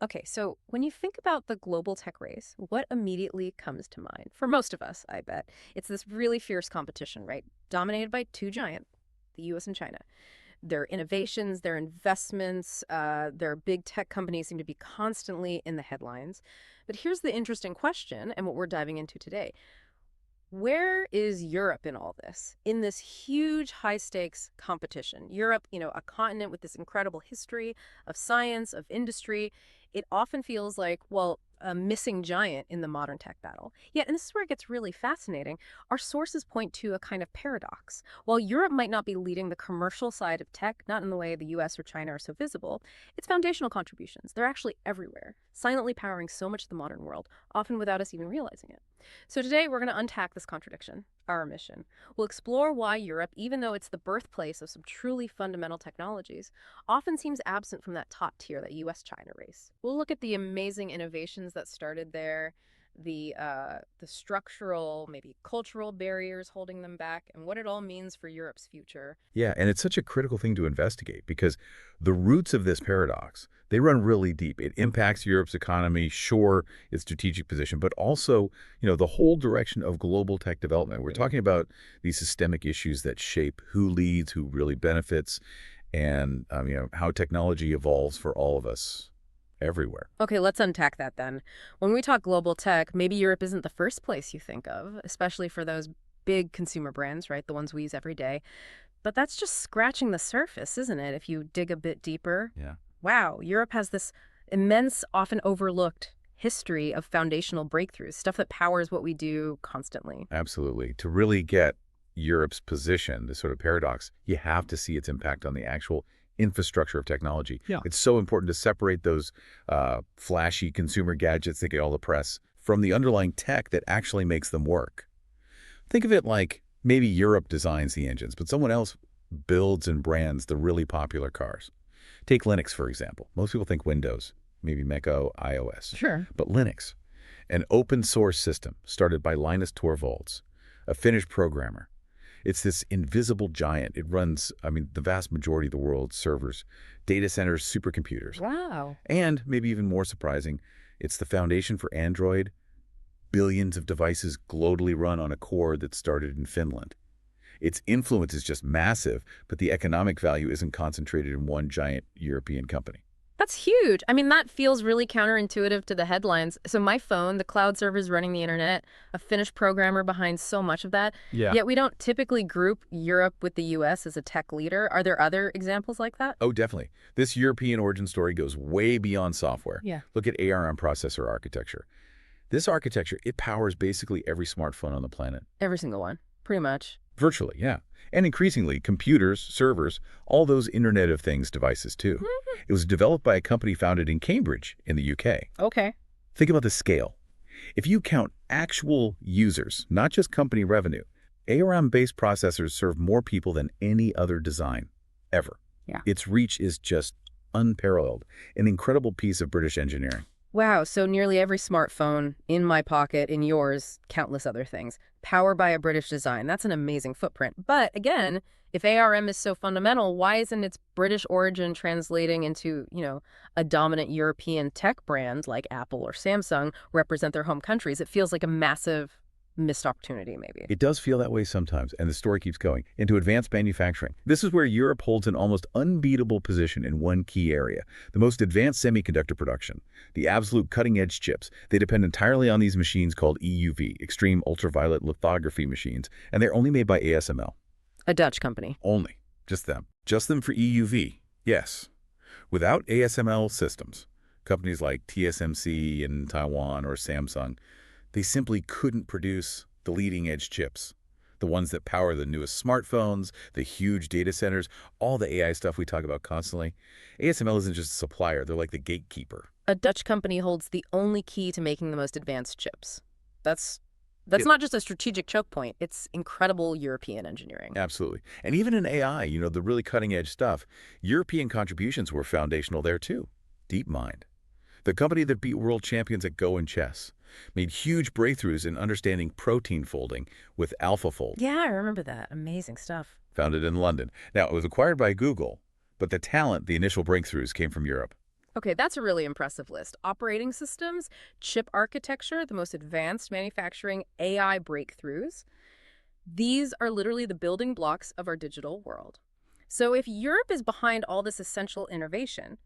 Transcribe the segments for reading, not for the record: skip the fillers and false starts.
Okay, so when you think about the global tech race, what immediately comes to mind? For most of us, I bet. It's this really fierce competition, right? Dominated by two giants, the US and China. Their innovations, their investments, their big tech companies seem to be constantly in the headlines. But here's the interesting question, and what we're diving into today. Where is Europe in all this? In this huge high stakes competition? Europe, a continent with this incredible history of science, of industry, it often feels like, well, a missing giant in the modern tech battle. Yet, and this is where it gets really fascinating, our sources point to a kind of paradox. While Europe might not be leading the commercial side of tech, not in the way the US or China are so visible, its foundational contributions, they're actually everywhere, silently powering so much of the modern world, often without us even realizing it. So today we're going to unpack this contradiction, our mission. We'll explore why Europe, even though it's the birthplace of some truly fundamental technologies, often seems absent from that top tier, that US-China race. We'll look at the amazing innovations that started there, the structural, maybe cultural barriers holding them back, and what it all means for Europe's future. Yeah, and it's such a critical thing to investigate because the roots of this paradox, they run really deep. It impacts Europe's economy, sure, its strategic position, but also, the whole direction of global tech development. We're talking about these systemic issues that shape who leads, who really benefits, and how technology evolves for all of us everywhere. Okay, let's unpack that then. When we talk global tech, maybe Europe isn't the first place you think of, especially for those big consumer brands, right? The ones we use every day. But that's just scratching the surface, isn't it? If you dig a bit deeper. Yeah. Wow, Europe has this immense, often overlooked history of foundational breakthroughs, stuff that powers what we do constantly. Absolutely. To really get Europe's position, this sort of paradox, you have to see its impact on the actual infrastructure of technology. Yeah. It's so important to separate those flashy consumer gadgets that get all the press from the underlying tech that actually makes them work. Think of it like maybe Europe designs the engines, but someone else builds and brands the really popular cars. Take Linux, for example. Most people think Windows, maybe Mac OS, iOS. Sure. But Linux, an open source system started by Linus Torvalds, a Finnish programmer. It's this invisible giant. It runs, the vast majority of the world's servers, data centers, supercomputers. Wow. And maybe even more surprising, it's the foundation for Android. Billions of devices globally run on a core that started in Finland. Its influence is just massive, but the economic value isn't concentrated in one giant European company. That's huge. I mean, that feels really counterintuitive to the headlines. So my phone, the cloud servers running the internet, a Finnish programmer behind so much of that. Yeah. Yet we don't typically group Europe with the US as a tech leader. Are there other examples like that? Oh, definitely. This European origin story goes way beyond software. Yeah. Look at ARM processor architecture. This architecture, it powers basically every smartphone on the planet. Every single one, pretty much. Virtually, yeah. And increasingly, computers, servers, all those Internet of Things devices too. It was developed by a company founded in Cambridge in the UK. Okay. Think about the scale. If you count actual users, not just company revenue, ARM-based processors serve more people than any other design, ever. Yeah. Its reach is just unparalleled, an incredible piece of British engineering. Wow, so nearly every smartphone in my pocket, in yours, countless other things, powered by a British design. That's an amazing footprint. But again, if ARM is so fundamental, why isn't its British origin translating into, a dominant European tech brand like Apple or Samsung represent their home countries? It feels like a massive missed opportunity, maybe. It does feel that way sometimes, and the story keeps going, into advanced manufacturing. This is where Europe holds an almost unbeatable position in one key area, the most advanced semiconductor production, the absolute cutting-edge chips. They depend entirely on these machines called EUV, extreme ultraviolet lithography machines, and they're only made by ASML. A Dutch company. Only. Just them. Just them for EUV. Yes. Without ASML systems, companies like TSMC in Taiwan or Samsung, they simply couldn't produce the leading-edge chips, the ones that power the newest smartphones, the huge data centers, all the AI stuff we talk about constantly. ASML isn't just a supplier, they're like the gatekeeper. A Dutch company holds the only key to making the most advanced chips. That's Yeah. not just a strategic choke point. It's incredible European engineering. Absolutely. And even in AI, the really cutting-edge stuff, European contributions were foundational there too. DeepMind, the company that beat world champions at Go and chess, made huge breakthroughs in understanding protein folding with AlphaFold, Yeah, I remember that. Amazing stuff. founded in London. Now, it was acquired by Google, but the talent, the initial breakthroughs came from Europe. Okay, that's a really impressive list. Operating systems, chip architecture, the most advanced manufacturing, AI breakthroughs. These are literally the building blocks of our digital world. So if Europe is behind all this essential innovation,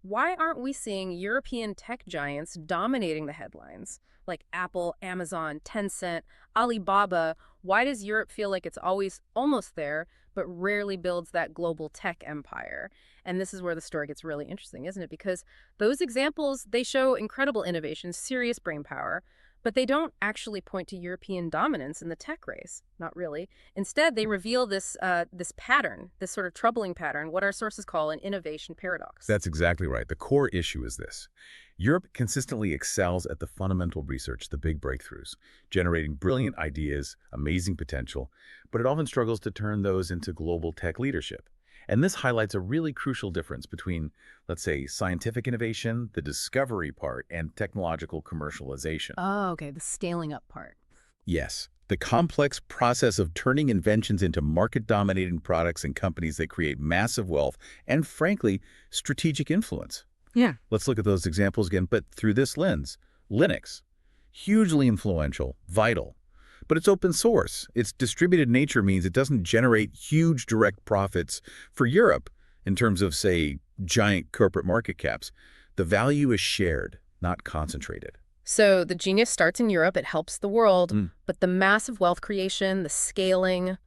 why aren't we seeing European tech giants dominating the headlines? Like Apple, Amazon, Tencent, Alibaba. Why does Europe feel like it's always almost there, but rarely builds that global tech empire? And this is where the story gets really interesting, isn't it? Because those examples, they show incredible innovation, serious brain power, but they don't actually point to European dominance in the tech race. Not really. Instead, they reveal this pattern, this sort of troubling pattern, what our sources call an innovation paradox. That's exactly right. The core issue is this. Europe consistently excels at the fundamental research, the big breakthroughs, generating brilliant ideas, amazing potential, but it often struggles to turn those into global tech leadership. And this highlights a really crucial difference between, let's say, scientific innovation, the discovery part, and technological commercialization. Oh, okay, the scaling up part. Yes, the complex process of turning inventions into market-dominating products and companies that create massive wealth and, frankly, strategic influence. Yeah. Let's look at those examples again, but through this lens. Linux, hugely influential, vital, but it's open source. Its distributed nature means it doesn't generate huge direct profits for Europe in terms of, say, giant corporate market caps. The value is shared, not concentrated. So the genius starts in Europe, it helps the world, Mm. but the massive wealth creation, the scaling,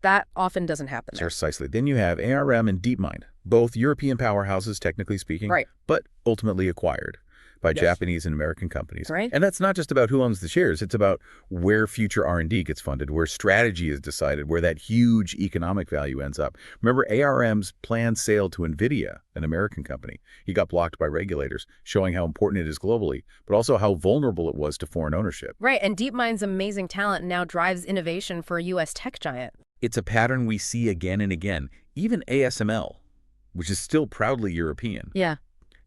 that often doesn't happen there. Precisely. Then you have ARM and DeepMind, both European powerhouses, technically speaking, Right. but ultimately acquired by Yes. Japanese and American companies. Right. And that's not just about who owns the shares. It's about where future R&D gets funded, where strategy is decided, where that huge economic value ends up. Remember ARM's planned sale to NVIDIA, an American company. He got blocked by regulators, showing how important it is globally, but also how vulnerable it was to foreign ownership. Right, and DeepMind's amazing talent now drives innovation for a U.S. tech giant. It's a pattern we see again and again. Even ASML, which is still proudly European. Yeah.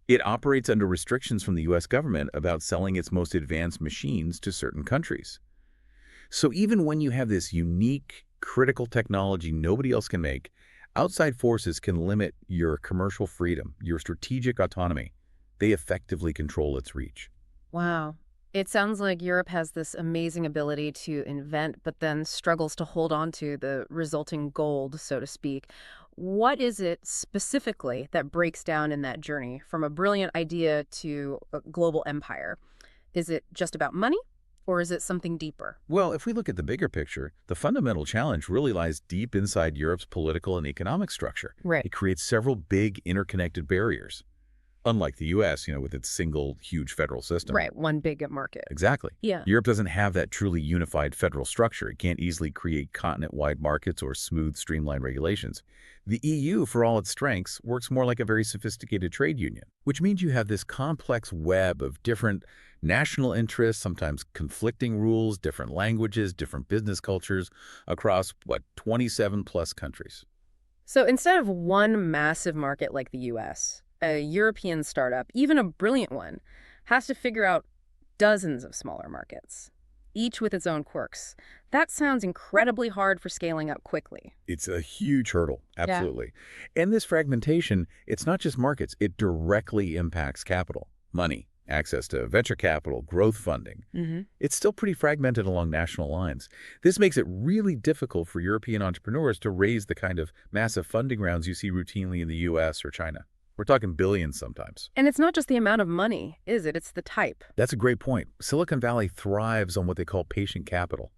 It operates under restrictions from the U.S. government about selling its most advanced machines to certain countries. So even when you have this unique, critical technology nobody else can make, outside forces can limit your commercial freedom, your strategic autonomy. They effectively control its reach. Wow. It sounds like Europe has this amazing ability to invent, but then struggles to hold on to the resulting gold, so to speak. What is it specifically that breaks down in that journey from a brilliant idea to a global empire? Is it just about money, or is it something deeper? Well, if we look at the bigger picture, the fundamental challenge really lies deep inside Europe's political and economic structure. Right. It creates several big interconnected barriers. Unlike the U.S., with its single, huge federal system. Right, one big market. Exactly. Yeah. Europe doesn't have that truly unified federal structure. It can't easily create continent-wide markets or smooth, streamlined regulations. The EU, for all its strengths, works more like a very sophisticated trade union, which means you have this complex web of different national interests, sometimes conflicting rules, different languages, different business cultures across, 27-plus countries. So instead of one massive market like the US, a European startup, even a brilliant one, has to figure out dozens of smaller markets, each with its own quirks. That sounds incredibly hard for scaling up quickly. It's a huge hurdle, absolutely. And this fragmentation, it's not just markets, it directly impacts capital, money, access to venture capital, growth funding. It's still pretty fragmented along national lines. This makes it really difficult for European entrepreneurs to raise the kind of massive funding rounds you see routinely in the US or China. We're talking billions sometimes. And it's not just the amount of money, is it? It's the type. That's a great point. Silicon Valley thrives on what they call patient capital.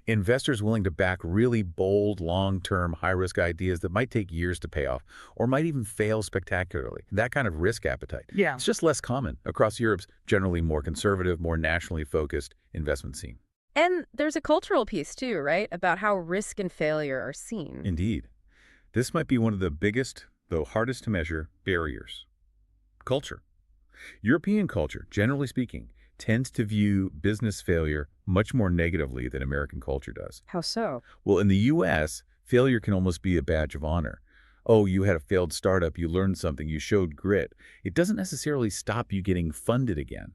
Investors willing to back really bold, long-term, high-risk ideas that might take years to pay off or might even fail spectacularly. That kind of risk appetite. Yeah. It's just less common across Europe's generally more conservative, more nationally focused investment scene. And there's a cultural piece too, right? About how risk and failure are seen. Indeed. This might be one of the biggest, though hardest to measure, barriers. Culture. European culture, generally speaking, tends to view business failure much more negatively than American culture does. How so? Well, in the U.S., failure can almost be a badge of honor. Oh, you had a failed startup, you learned something, you showed grit. It doesn't necessarily stop you getting funded again.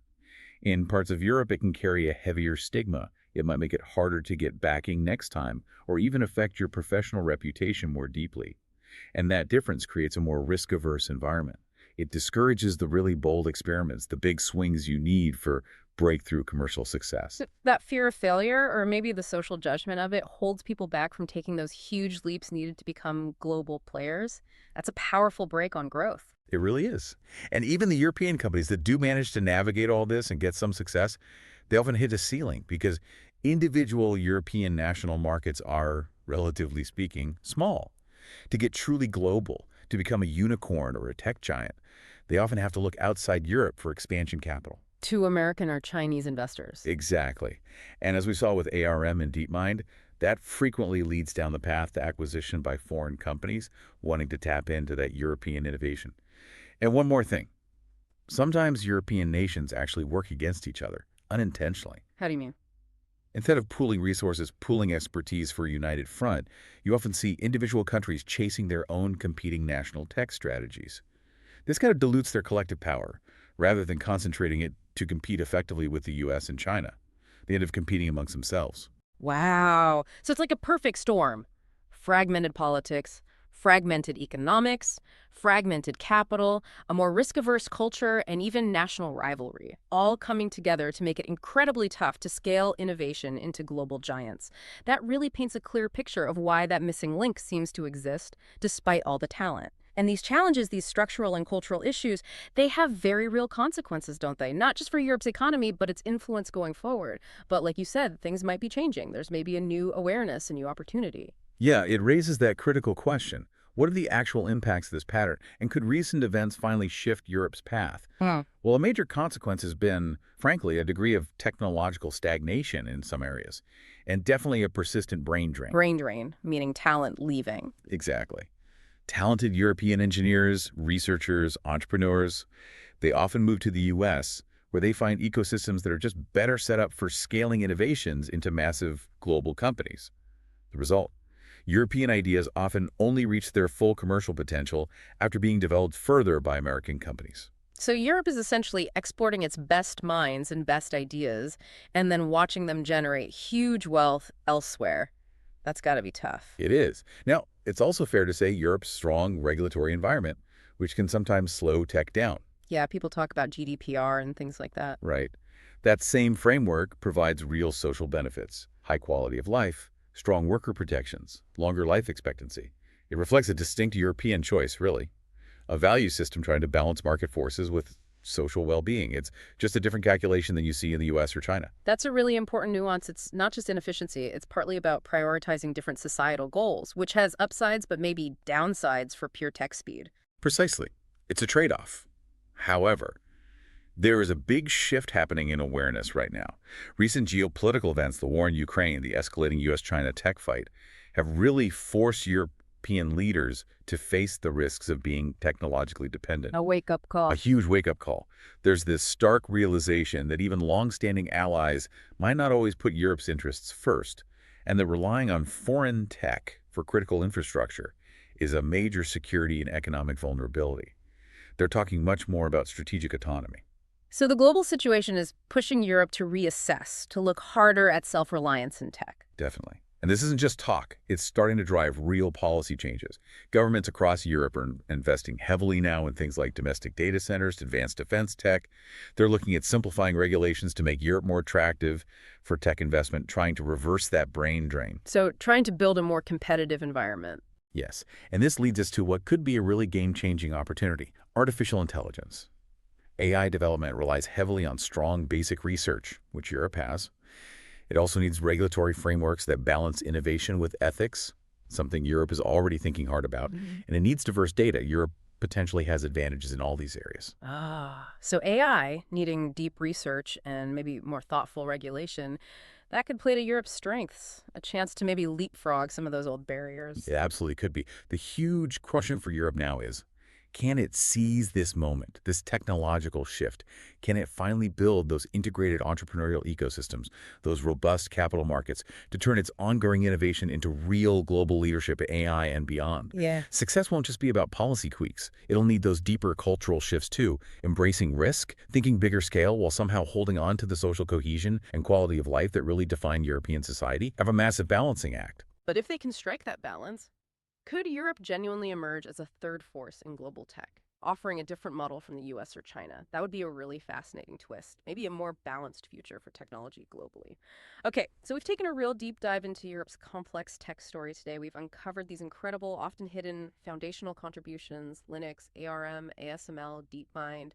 In parts of Europe, it can carry a heavier stigma. It might make it harder to get backing next time, or even affect your professional reputation more deeply. And that difference creates a more risk-averse environment. It discourages the really bold experiments, the big swings you need for breakthrough commercial success. That fear of failure, or maybe the social judgment of it, holds people back from taking those huge leaps needed to become global players. That's a powerful brake on growth. It really is. And even the European companies that do manage to navigate all this and get some success, they often hit a ceiling because individual European national markets are, relatively speaking, small. To get truly global, to become a unicorn or a tech giant, they often have to look outside Europe for expansion capital. To American or Chinese investors. Exactly. And as we saw with ARM and DeepMind, that frequently leads down the path to acquisition by foreign companies wanting to tap into that European innovation. And one more thing. Sometimes European nations actually work against each other, unintentionally. How do you mean? Instead of pooling resources, pooling expertise for a united front, you often see individual countries chasing their own competing national tech strategies. This kind of dilutes their collective power, rather than concentrating it to compete effectively with the US and China. They end up competing amongst themselves. Wow. So it's like a perfect storm. Fragmented politics, fragmented economics, fragmented capital, a more risk-averse culture, and even national rivalry, all coming together to make it incredibly tough to scale innovation into global giants. That really paints a clear picture of why that missing link seems to exist, despite all the talent. And these challenges, these structural and cultural issues, they have very real consequences, don't they? Not just for Europe's economy, but its influence going forward. But like you said, things might be changing. There's maybe a new awareness, a new opportunity. Yeah, it raises that critical question. What are the actual impacts of this pattern? And could recent events finally shift Europe's path? Well, a major consequence has been, frankly, a degree of technological stagnation in some areas, and definitely a persistent brain drain. Brain drain, meaning talent leaving. Exactly. Talented European engineers, researchers, entrepreneurs, they often move to the US, where they find ecosystems that are just better set up for scaling innovations into massive global companies. The result? European ideas often only reach their full commercial potential after being developed further by American companies. So Europe is essentially exporting its best minds and best ideas, and then watching them generate huge wealth elsewhere. That's got to be tough. It is. Now, it's also fair to say Europe's strong regulatory environment, which can sometimes slow tech down. Yeah, people talk about GDPR and things like that. Right. That same framework provides real social benefits, high quality of life, strong worker protections, longer life expectancy. It reflects a distinct European choice, really. A value system trying to balance market forces with social well-being. It's just a different calculation than you see in the US or China. That's a really important nuance. It's not just inefficiency. It's partly about prioritizing different societal goals, which has upsides but maybe downsides for pure tech speed. Precisely. It's a trade-off. However, there is a big shift happening in awareness right now. Recent geopolitical events, the war in Ukraine, the escalating US-China tech fight, have really forced European leaders to face the risks of being technologically dependent. A wake-up call. A huge wake-up call. There's this stark realization that even long-standing allies might not always put Europe's interests first, and that relying on foreign tech for critical infrastructure is a major security and economic vulnerability. They're talking much more about strategic autonomy. So the global situation is pushing Europe to reassess, to look harder at self-reliance in tech. Definitely. And this isn't just talk. It's starting to drive real policy changes. Governments across Europe are investing heavily now in things like domestic data centers, advanced defense tech. They're looking at simplifying regulations to make Europe more attractive for tech investment, trying to reverse that brain drain. So trying to build a more competitive environment. Yes. And this leads us to what could be a really game-changing opportunity: artificial intelligence. AI development relies heavily on strong basic research, which Europe has. It also needs regulatory frameworks that balance innovation with ethics, something Europe is already thinking hard about. And it needs diverse data. Europe potentially has advantages in all these areas. So AI needing deep research and maybe more thoughtful regulation, that could play to Europe's strengths, a chance to maybe leapfrog some of those old barriers. It absolutely could be. The huge question for Europe now is, can it seize this moment, this technological shift? Can it finally build those integrated entrepreneurial ecosystems, those robust capital markets, to turn its ongoing innovation into real global leadership in AI and beyond? Yeah. Success won't just be about policy tweaks. It'll need those deeper cultural shifts too, embracing risk, thinking bigger scale while somehow holding on to the social cohesion and quality of life that really define European society. Have a massive balancing act. But if they can strike that balance, could Europe genuinely emerge as a third force in global tech, offering a different model from the US or China. That would be a really fascinating twist, maybe a more balanced future for technology globally. Okay, so we've taken a real deep dive into Europe's complex tech story today. We've uncovered these incredible, often hidden foundational contributions: Linux, ARM, ASML, DeepMind.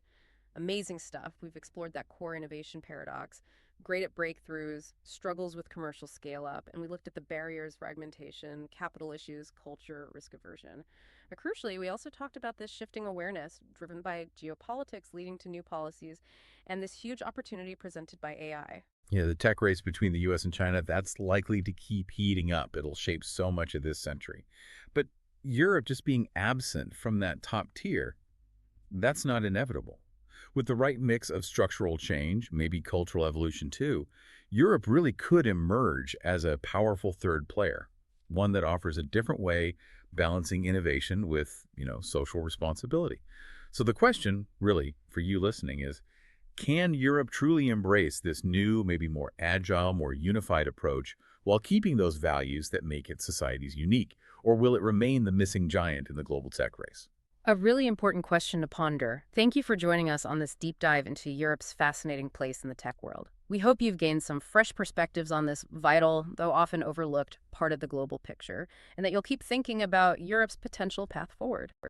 Amazing stuff. We've explored that core innovation paradox, great at breakthroughs, struggles with commercial scale up, and we looked at the barriers, fragmentation, capital issues, culture, risk aversion. But crucially, we also talked about this shifting awareness driven by geopolitics leading to new policies and this huge opportunity presented by AI. Yeah, the tech race between the US and China, that's likely to keep heating up. It'll shape so much of this century. But Europe just being absent from that top tier, that's not inevitable. With the right mix of structural change, maybe cultural evolution too, Europe really could emerge as a powerful third player, one that offers a different way balancing innovation with, social responsibility. So the question, really, for you listening is, can Europe truly embrace this new, maybe more agile, more unified approach while keeping those values that make its societies unique? Or will it remain the missing giant in the global tech race? A really important question to ponder. Thank you for joining us on this deep dive into Europe's fascinating place in the tech world. We hope you've gained some fresh perspectives on this vital, though often overlooked, part of the global picture, and that you'll keep thinking about Europe's potential path forward.